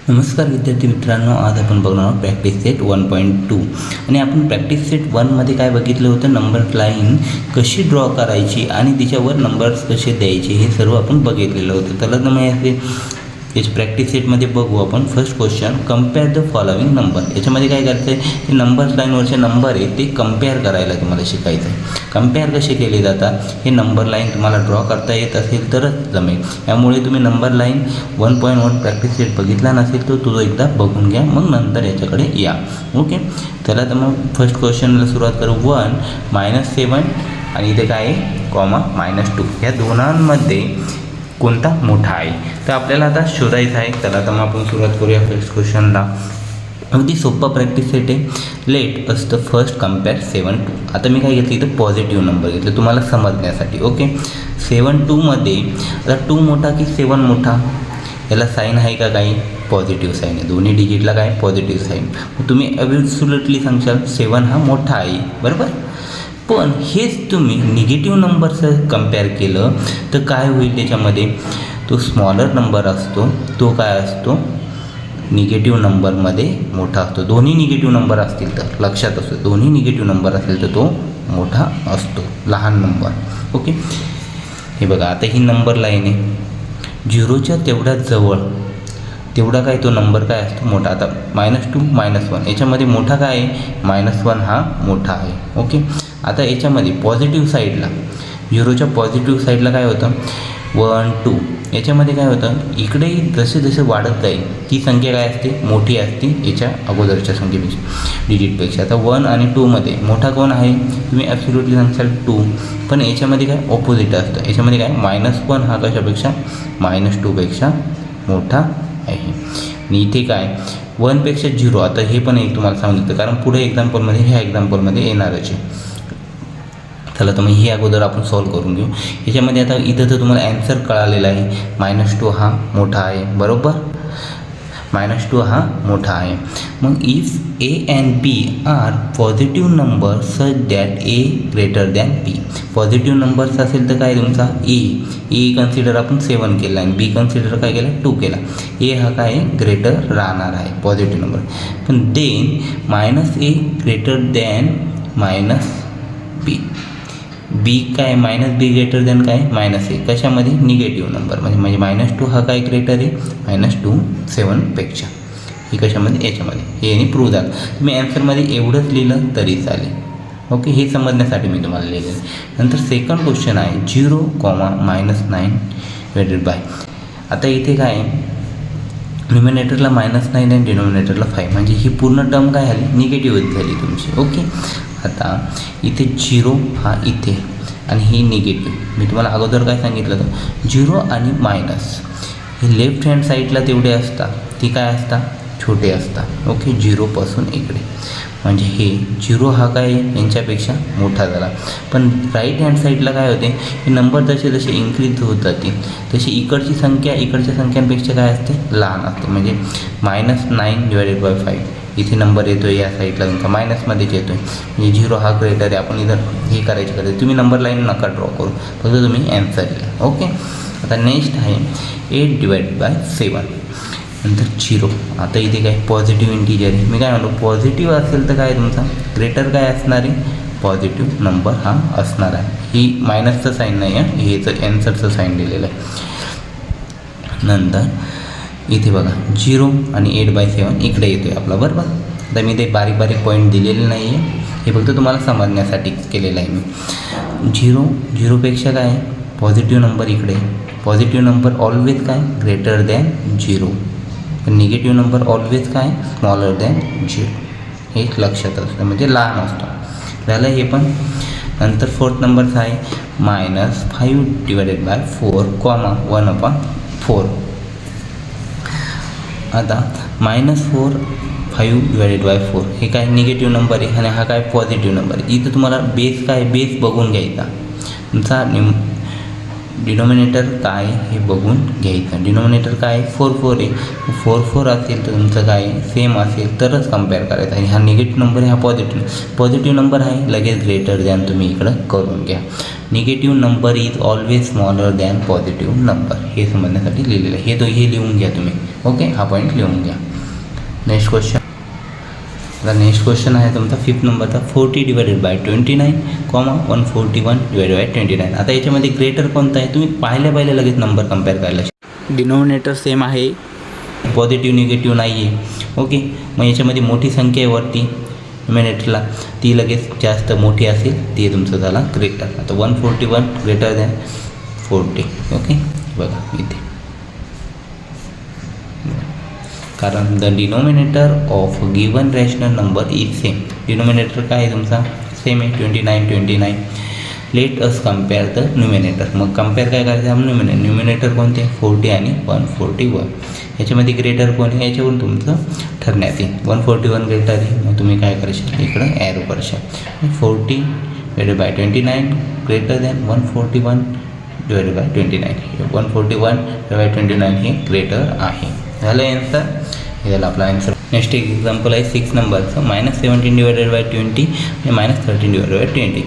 नमस्कार विद्यार्थी मित्रांनो, आज आपण बघणार आहोत प्रॅक्टिस सेट 1.2 आणि आपण प्रॅक्टिस सेट 1मध्ये काय बघितलं होतं, नंबर लाईन कशी ड्रॉ करायची आणि तिच्यावर नंबर्स कसे द्यायचे हे सर्व आपण बघितलेलं होतं. तर मग याची प्रॅक्टिस सेटमध्ये बघू आपण. First question, compare the following number. याच्यामध्ये काय करायचं आहे, ते नंबर लाईनवरचे नंबर आहे ते कम्पेअर करायला तुम्हाला शिकायचं आहे. कम्पेअर कसे केले जातात हे नंबर लाईन तुम्हाला ड्रॉ करता येत असेल तरच जमेल. यामुळे तुम्ही नंबर लाईन 1.1 प्रॅक्टिस सेट बघितला नसेल तर तो एकदा बघून घ्या, मग नंतर याच्याकडे या. ओके, चला तर मग फर्स्ट क्वेश्चनला सुरुवात करू. 1 - 7 आणि इथे काय आहे, कॉमा -2 या दोनांमध्ये कोणता मोठा आहे तर आपल्याला आता शोधायचा आहे. चला तर मग आपण सुरुवात करूया फर्स्ट क्वेश्चनला. अगदी सोप्पा प्रॅक्टिस सेट आहे. Let us the first compare 7 to. आता मी काय घेतलं, इथं पॉझिटिव्ह नंबर घेतलं तुम्हाला समजण्यासाठी. ओके, 7 to मध्ये आता 2 मोठा की 7 मोठा, याला साईन आहे का, काही पॉझिटिव्ह साईन आहे. दोन्ही डिजिटला काय पॉझिटिव्ह साईन. तुम्ही ॲब्सोल्युटली सांगशाल 7 हा मोठा आहे, बरोबर. पण हेच तुम्ही निगेटिव्ह नंबरचं कम्पेअर केलं तर काय होईल, त्याच्यामध्ये तो स्मॉलर नंबर असतो तो काय असतो, निगेटिव्ह नंबरमध्ये मोठा असतो. दोन्ही निगेटिव्ह नंबर असतील तर लक्षात असतो, दोन्ही निगेटिव्ह नंबर असेल तर तो मोठा असतो, लहान नंबर. ओके, हे बघा आता ही नंबर लाईन आहे, 0च्या तेवढ्याच जवळ तेवढा काय तो नंबर काय असतो, मोठा. आता -2 -1 याच्यामध्ये मोठा काय आहे, -1 हा मोठा आहे. ओके, आता याच्यामध्ये पॉझिटिव्ह साईडला 0च्या पॉझिटिव्ह साईडला काय होतं, 1 2 याच्यामध्ये काय होतं, इकडेही जसे जसे वाढत जाईल ती संख्या काय असते, मोठी असते याच्या अगोदरच्या संख्येपेक्षा, डिजिटपेक्षा. आता 1 आणि 2मध्ये मोठा कोण आहे, तुम्ही ॲब्सोल्युटली सांगशाल 2, पण याच्यामध्ये काय ऑपोजिट असतं. याच्यामध्ये काय -1 हा कशापेक्षा, -2पेक्षा मोठा आहे. आणि इथे काय 1पेक्षा 0. आता हे पण एक तुम्हाला सांगितलं कारण पुढे एक्झाम्पलमध्ये ह्या एक्झाम्पलमध्ये येणारच आहे. चला तर मग हे अगोदर आपण सॉल्व करून घेऊ. याच्यामध्ये आता इथं तर तुम्हाला ॲन्सर कळालेला आहे, -2 हा मोठा आहे, बरोबर. -2 हा मोठा आहे. मग if A and B are positive number such that A greater than B. Positive numbers असेल तर काय तुमचा ए कन्सिडर आपण 7 केला आणि B कन्सिडर काय केला, 2 केला. A हा काय ग्रेटर राहणार आहे पॉझिटिव्ह नंबर. पण then -A greater than -B. B काय -B ग्रेटर दॅन काय -A कशामध्ये, निगेटिव्ह नंबर म्हणजे -2 हा काय ग्रेटर आहे, -2 7पेक्षा. ही कशामध्ये, याच्यामध्ये. हे यांनी प्रूव्ह झालं. तुम्ही ॲन्सरमध्ये एवढंच लिहिलं तरी चालेल. ओके, हे समजण्यासाठी मी तुम्हाला लिहिलेलं. नंतर सेकंड क्वेश्चन आहे 0, -9 डिवायडेड बाय. आता इथे काय न्युमिनेटरला -9 आणि डिनॉमिनेटरला 5 म्हणजे ही पूर्ण टर्म काय झाली, निगेटिव्हच झाली तुमची. ओके, आता इथे 0 हा इथे आणि ही निगेटिव्ह. मी तुम्हाला अगोदर काय सांगितलं होतं, 0 आणि मायनस हे लेफ्ट हँड साईडला तेवढे असतात, ती काय असतात, छोटे असतात. ओके, 0पासून इकडे म्हणजे हे 0 हा काय यांच्यापेक्षा मोठा झाला. पण राईट हँड साईडला काय होते, हे नंबर जसे जसे इन्क्रीज होत जातील तशी इकडची संख्या इकडच्या संख्यांपेक्षा काय असते, लहान असते. म्हणजे -9 डिवायडेड बाय 5 इथे नंबर येतो आहे, या साईडला तुमचा मायनसमध्येच येतो आहे. म्हणजे 0 हा ग्रेटर आहे. आपण इथं हे करायचं तुम्ही नंबर लाईन नका ड्रॉ करू, फक्त तुम्ही ॲन्सर लिहा. ओके, आता नेक्स्ट आहे 8 डिवायडेड बाय 7 नंतर 0. आता इथे काय पॉझिटिव्ह इंटिजर आहे. मी काय म्हणतो, पॉझिटिव्ह असेल तर काय तुमचा ग्रेटर काय असणार आहे, पॉझिटिव्ह नंबर हा असणार आहे. ही मायनसचं साईन नाही आहे, हेचं ॲन्सरचं साईन दिलेलं आहे. नंतर इथे बघा 0 आणि 8/7 इकडे येतो आहे आपला, बरोबर. आता मी ते बारीक बारीक पॉईंट दिलेले नाही आहे, हे फक्त तुम्हाला समजण्यासाठी केलेलं आहे मी. 0पेक्षा काय आहे, पॉझिटिव्ह नंबर इकडे. पॉझिटिव्ह नंबर ऑलवेज काय ग्रेटर दॅन 0, पण निगेटिव्ह नंबर ऑलवेज काय स्मॉलर दॅन 0. हे लक्षात असतं, म्हणजे लहान असतो. झालं हे पण. नंतर फोर्थ नंबरचा आहे -5 डिवायडेड बाय 4, 1/4. आता -4 5 डिवायडेड बाय 4 हे काय निगेटिव्ह नंबर आहे आणि हा काय पॉझिटिव्ह नंबर आहे. इथं तुम्हाला बेस काय, बेस बघून घ्यायचा तुमचा. डिनोमिनेटर काय हे बघून घ्यायचं. डिनोमिनेटर काय 4 आहे, 4 असेल तर तुमचं काय सेम असेल तरच कम्पेअर करायचं. आणि हा निगेटिव्ह नंबर आहे, हा पॉझिटिव्ह नंबर आहे, लगेच ग्रेटर दॅन तुम्ही इकडं करून घ्या. Negative number is always smaller than positive number, हे समजण्यासाठी लिहिलेलं आहे. हे लिहून घ्या तुम्ही. ओके, हा पॉईंट लिहून घ्या. Next question. नेक्स्ट क्वेश्चन आहे तुमचा 5th नंबरचा. 40 डिवायडेड बाय 29, 141 डिवायडेड बाय 29. आता याच्यामध्ये ग्रेटर कोणता आहे तुम्ही पाहिल्या लगेच नंबर कम्पेअर करायला. डिनोमिनेटर सेम आहे, पॉझिटिव्ह निगेटिव्ह नाही आहे. ओके, मग याच्यामध्ये मोठी संख्या आहे वरती डिनोमिनेटरला, ती लगेच जास्त मोठी असेल ते तुमचं झाला ग्रेटर. आता 141 ग्रेटर दॅन 40. ओके, बघा इथे, कारण the denominator of given rational number is same. Denominator काय आहे तुमचा सेम आहे, 29. Let us compare the numerator. मग कम्पेअर काय करायचं, न्यूमिनेटर कोणते 40 आणि 141. याच्यामध्ये ग्रेटर कोण आहे याच्यावरून तुमचं ठरण्यात येईल. 141 ग्रेटर आहे, मग तुम्ही काय कराल इकडं ॲरो कराल. 40 divided by 29 greater than 141 divided by 29. 141 divided by 29 हे ग्रेटर आहे. झालं आन्सर, हे झालं आपला आन्सर. नेक्स्ट एक्झाम्पल आहे 6 नंबरचं. -17 डिवायडेड बाय 20 आणि -13 डिवायडेड बाय 20.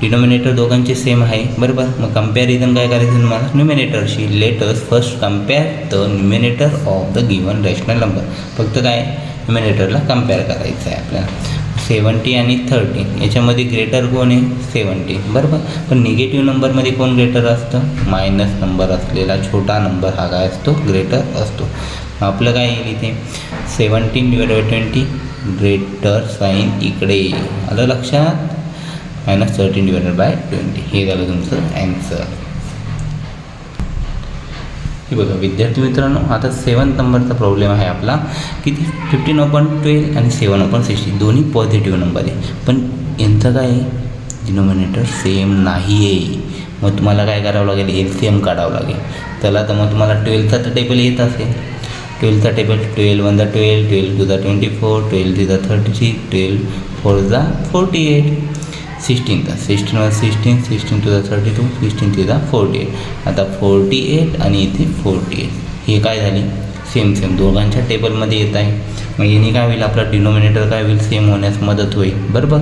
डिनोमिनेटर दोघांचे सेम आहे, बरोबर. मग कम्पॅरिझन काय करायचं तुम्हाला न्यूमिनेटरशी. Let us first compare the numerator of the given rational number. फक्त काय न्यूमिनेटरला कम्पेअर करायचं आहे आपल्याला. 70 आणि 13 याच्यामध्ये ग्रेटर कोण आहे 70, बरोबर. पण निगेटिव्ह नंबरमध्ये कोण ग्रेटर असतं, मायनस नंबर असलेला छोटा नंबर हा काय असतो ग्रेटर असतो. आपलं काय येईल इथे 17 डिवायडेड बाय 20 ग्रेटर साईन इकडे आलं लक्षात. -13 डिवायडेड बाय 20 हे झालं तुमचं ॲन्सर. हे बघा विद्यार्थी मित्रांनो, आता 7th नंबरचा प्रॉब्लेम आहे आपला. किती 15/12 आणि 7/60 दोन्ही पॉझिटिव्ह नंबर आहे, पण यांचं काय आहे डिनोमिनेटर सेम नाही आहे. मग तुम्हाला काय करावं लागेल, LCM काढावं लागेल. चला तर मग तुम्हाला 12चा तर टेबल येत असेल. 12चा टेबल 12 1 जा 12, 12 2 जा 24, 12 3 जा 36, 12 4 जा 48, 16 16 1 16, 16 2 जा 32, 16 3 जा 48. आता 48 आणि इथे 48 हे काय झाले सेम दोघांच्या टेबलमध्ये येत आहे. मग याने काय होईल आपला डिनोमिनेटर काय होईल सेम होण्यास मदत होईल, बरोबर.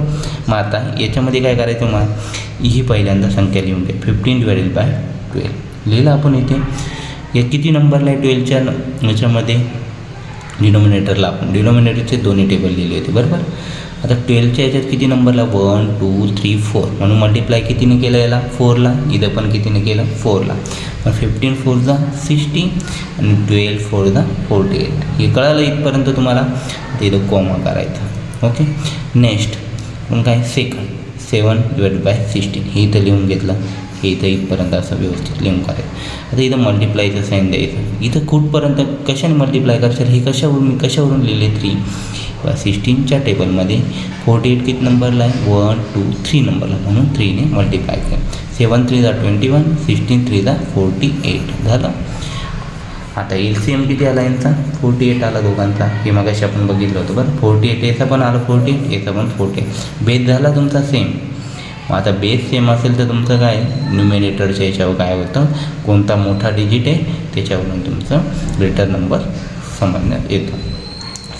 मग आता याच्यामध्ये काय करायचं, मग ही पहिल्यांदा संख्या लिहून घ्या. 15 डिवायडेड बाय 12 लिहिलं आपण इथे. या किती नंबरला आहे 12च्या याच्यामध्ये डिनोमिनेटरला आपण डिनोमिनेटरचे दोन्ही टेबल लिहिले होते, बरोबर. आता 12च्या याच्यात किती नंबरला 1 2 3 4 म्हणून मल्टिप्लाय कितीने केलं याला 4ला. इथं पण कितीने केलं 4ला. मग 15 4 जा 60 आणि 12 4 जा 48. हे कळालं इथपर्यंत तुम्हाला. ते इथं कॉमा करायचं. ओके, नेक्स्ट मग काय सेकंड 7 डिवायडेड बाय 16 हे इथं लिहून घेतलं. हे इथं इथपर्यंत असं व्यवस्थित लिहून करायचं. आता इथं मल्टिप्लायचं साईन द्यायचं. इथं कुठपर्यंत कशाने मल्टिप्लाय करशाल हे कशावरून लिहिले 3. 16च्या टेबलमध्ये 48 किती नंबरला आहे 1 2 3 नंबरला, म्हणून 3ने मल्टिप्लाय केलं. 7 3 जा 21, 16 3 जा 48 झालं. आता LCM किती आला यांचा 48 आला दोघांचा. हे मगाशी आपण बघितलं होतं बरं. 48 याचा पण आलं 48, याचा पण 48. बेस झाला तुमचा सेम. आता बेस सेम असेल तर तुमचं काय न्यूमिनेटरच्या याच्यावर काय होतं कोणता मोठा डिजिट आहे त्याच्यावरून तुमचं ग्रेटर नंबर समजण्यात येतो.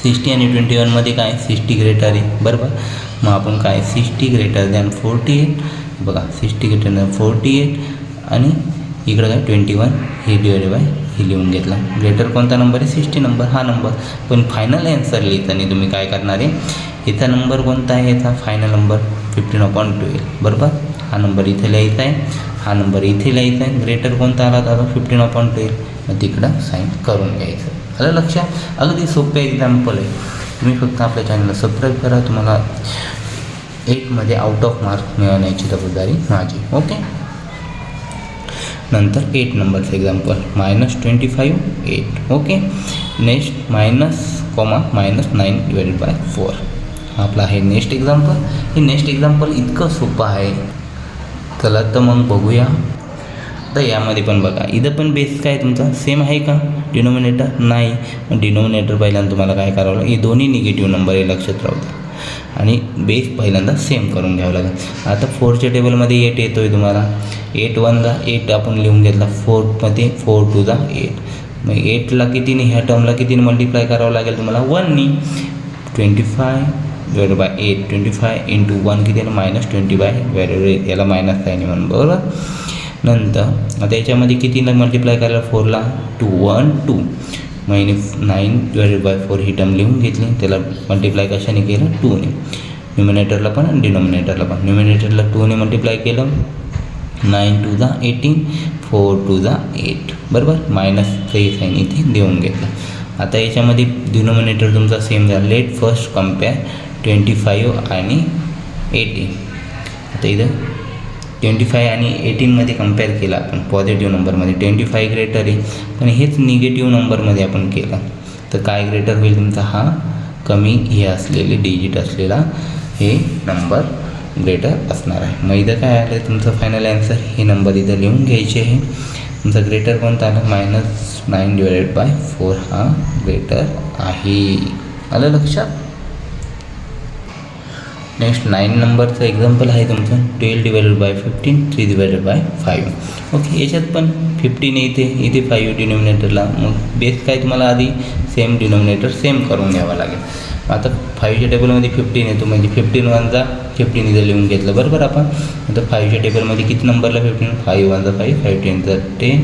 60 आणि 21मध्ये काय 60 ग्रेटर आहे, बरोबर. मग आपण काय 60 ग्रेटर दॅन 48 बघा 60 ग्रेटर दॅन 48 आणि इकडं काय 21 हे डिवाइड बाय हे लिहून घेतला. ग्रेटर कोणता नंबर आहे 60 नंबर हा नंबर. पण फायनल आन्सर लिहिताना तुम्ही काय करणार आहे याचा नंबर कोणता आहे याचा फायनल नंबर 15/12 बरोबर. हा नंबर इथे लिहायचा आहे, हा नंबर इथे लिहायचा आहे. ग्रेटर कोणता आला दादा 15/12 मग तिकडं साईन करून घ्यायचं. आलं लक्षात. अगदी सोपे एक्झाम्पल आहे. तुम्ही फक्त आपल्या चॅनलला सबस्क्राईब करा. तुम्हाला 8मध्ये आउट ऑफ मार्क मिळवण्याची जबाबदारी माझी. ओके, नंतर 8 नंबरचं example -25 8. Okay, next -9 divided by 4 आपला आहे नेक्स्ट एक्झाम्पल. हे नेक्स्ट एक्झाम्पल इतकं सोपं आहे. चला तर मग बघूया. तर यामध्ये पण बघा इथं पण बेस काय तुमचा सेम आहे का डिनोमिनेटर नाही. मग डिनोमिनेटर पहिल्यांदा तुम्हाला काय करावं लागेल, हे दोन्ही निगेटिव्ह नंबर हे लक्षात राहू द्या आणि बेस पहिल्यांदा सेम करून घ्यावं लागेल. आता 4च्या टेबलमध्ये 8 येतो आहे तुम्हाला. 8 1 जा 8 आपण लिहून घेतला 4मध्ये 4 2 जा 8. मग 8ला कितीने ह्या टर्मला कितीने मल्टिप्लाय करावं लागेल तुम्हाला 1नी. 25/8 25 इंटू 1 किती आहे -20/8 याला मायनस साईन म्हणून बरोबर. नंतर आता याच्यामध्ये कितीनं मल्टिप्लाय करायला 4ला 2 1 2 -9/4 ही टर्म लिहून घेतली. त्याला मल्टिप्लाय कशाने केलं 2ने. न्युमिनेटरला पण आणि डिनॉमिनेटरला पण. न्युमिनेटरला 2ने मल्टिप्लाय केलं 9 2 जा 18 4 2 जा 8 बरोबर. मायनस साईन इथे देऊन घेतलं. आता याच्यामध्ये डिनॉमिनेटर तुमचा सेम झाला. लेट फर्स्ट कम्पेअर 25 आणि 18. आता इथं 25 आणि 18मध्ये कम्पेअर केला आपण पॉझिटिव्ह नंबरमध्ये. 25 ग्रेटर आहे पण हेच निगेटिव्ह नंबरमध्ये आपण केलं तर काय ग्रेटर होईल तुमचा हा कमी हे असलेले डिजिट असलेला हे नंबर ग्रेटर असणार आहे. मग इथं काय आलं तुमचं फायनल ॲन्सर. हे नंबर इथं लिहून घ्यायचे आहे. तुमचा ग्रेटर कोणता आला -9/4 हा ग्रेटर आहे. आलं लक्षात. नेक्स्ट 9 नंबरचं एक्झाम्पल आहे तुमचं 12/15 3/5. ओके याच्यात पण 15 इथे 5 डिनॉमिनेटरला. मग बेस काय तुम्हाला आधी सेम डिनॉमिनेटर सेम करून घ्यावा लागेल. आता 5च्या टेबलमध्ये 15 येतो म्हणजे 15 1 जा 15 इथं लिहून घेतलं बरोबर आपण. आता 5च्या टेबलमध्ये किती नंबरला 15 5 1 जा 5 5 10 जा 10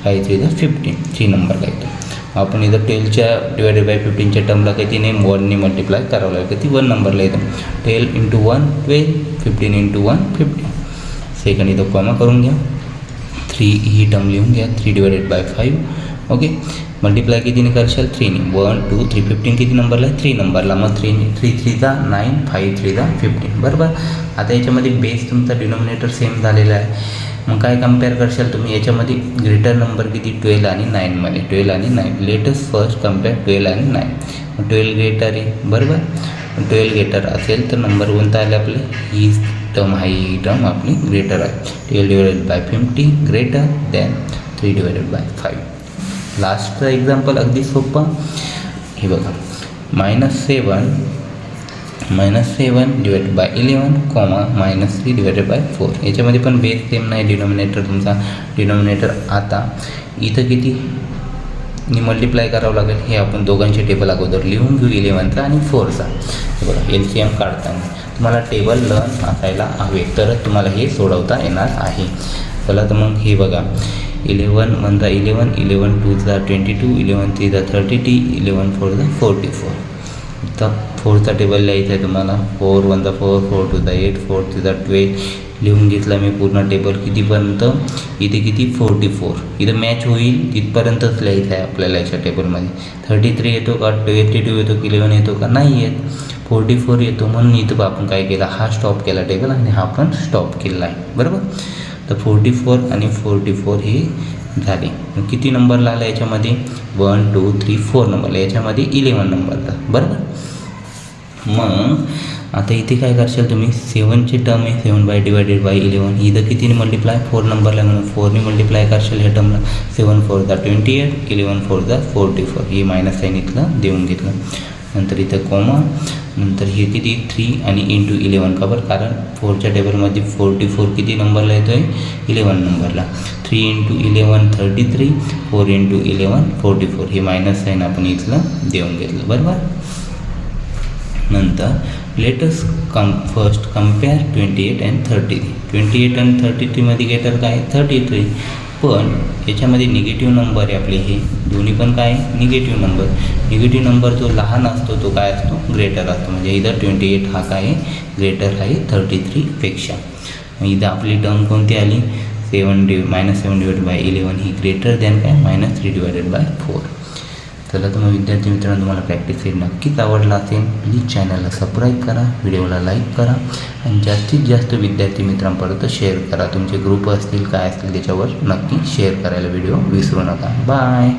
5 3 जा 15 3 नंबरला येतो. आपण इथं 12/15च्या टर्मला कितीने 1ने मल्टिप्लाय करावं लागेल ती 1 नंबरला येतं. 12 इंटू 1 12 15 इंटू 1 15. सेकंड इथं कॉमा करून घ्या. 3 ही टर्म लिहून घ्या 3/5. Okay multiply कितीने करशाल 3ने. 1 2 3 15 किती नंबरला आहे 3 नंबरला. मग 3 3 जा 9 5 3 जा 15 बरोबर. आता याच्यामध्ये बेस तुमचा डिनॉमिनेटर सेम झालेला आहे. मग काय कम्पेअर करशाल तुम्ही याच्यामध्ये ग्रेटर नंबर किती 12 आणि 9मध्ये 12 आणि 9. लेटेस्ट फर्स्ट कम्पेअर 12 आणि 9. मग 12 ग्रेटर आहे बरोबर. 12 ग्रेटर असेल तर नंबर कोणता आले आपले ही टर्म आहे. ही टर्म आपली ग्रेटर आहे. 12/50 ग्रेटर दॅन 3/5. लास्टचं एक्झाम्पल अगदी सोपं. हे बघा -7/11 -3/4. याच्यामध्ये पण बेस सेम नाही. डिनॉमिनेटर तुमचा डिनॉमिनेटर आता इथं किती नि मल्टिप्लाय करावं लागेल हे आपण दोघांचे टेबल अगोदर लिहून घेऊ 11चा आणि 4चा. हे बघा LCM काढताना तुम्हाला टेबल लर्न असायला हवे तरच तुम्हाला हे सोडवता येणार आहे. चला तर मग हे बघा 11 1 जा 11 11 2 जा 22 11 3 जा 30 11 4 जा 44. तर 4चा टेबल लिहायचा आहे तुम्हाला. 4 1 जा 4 4 2 जा 8 4 3 जा 12 लिहून घेतला मी पूर्ण टेबल कितीपर्यंत. इथे किती 44. इथं मॅच होईल तिथपर्यंतच लिहायचं आहे आपल्याला याच्या टेबलमध्ये. 33 येतो का 82 येतो की 11 येतो का नाही येत. 44 येतो म्हणून इथं आपण काय केलं हा स्टॉप केला टेबल आणि हा पण स्टॉप केला आहे बरोबर. तर 44 आणि 44 हे झाले. मग किती नंबरला आला याच्यामध्ये 1 2 3 4 नंबरला. याच्यामध्ये 11 नंबरला बरोबर. मग आता इथे काय करशाल तुम्ही 7ची टर्म आहे 7/11. इथं कितीने मल्टिप्लाय 4 नंबरला म्हणून 4ने मल्टिप्लाय करशाल ह्या टर्मला. 7 4 जा 28 11 4 जा 44. ही मायनस साईन इथलं देऊन घेतलं. नंतर इथं कॉमा. नंतर हे किती 3 आणि इंटू 11 का बरं कारण 4च्या टेबलमध्ये 44 किती नंबरला येतो आहे 11 नंबरला. 3 इंटू 11 33 4 इंटू 11 44. हे मायनस साईन आपण इथलं देऊन घेतलं बरोबर. नंतर लेटस फर्स्ट कम्पेअर 28 आणि 33. 28 आणि 33मध्ये ग्रेटर काय 33. पण याच्यामध्ये निगेटिव्ह नंबर आहे आपले हे दोन्ही पण काय निगेटिव्ह नंबर. निगेटिव्ह नंबर जो लहान असतो तो काय असतो ग्रेटर असतो. म्हणजे इथं 28 हा काय ग्रेटर आहे 33पेक्षा. इथं आपली टर्म कोणती आली -7/11 ही ग्रेटर दॅन काय -3/4. चला तर मग विद्यार्थी मित्रांनो तुम्हाला प्रॅक्टिस सेट नक्कीच आवडला असेल. प्लीज चॅनलला सबस्क्राईब करा, व्हिडिओला लाईक करा आणि जास्तीत जास्त विद्यार्थी मित्रांपर्यंत शेअर करा. तुमचे ग्रुप असतील काय असतील त्याच्यावर नक्की शेअर करायला व्हिडिओ विसरू नका. बाय.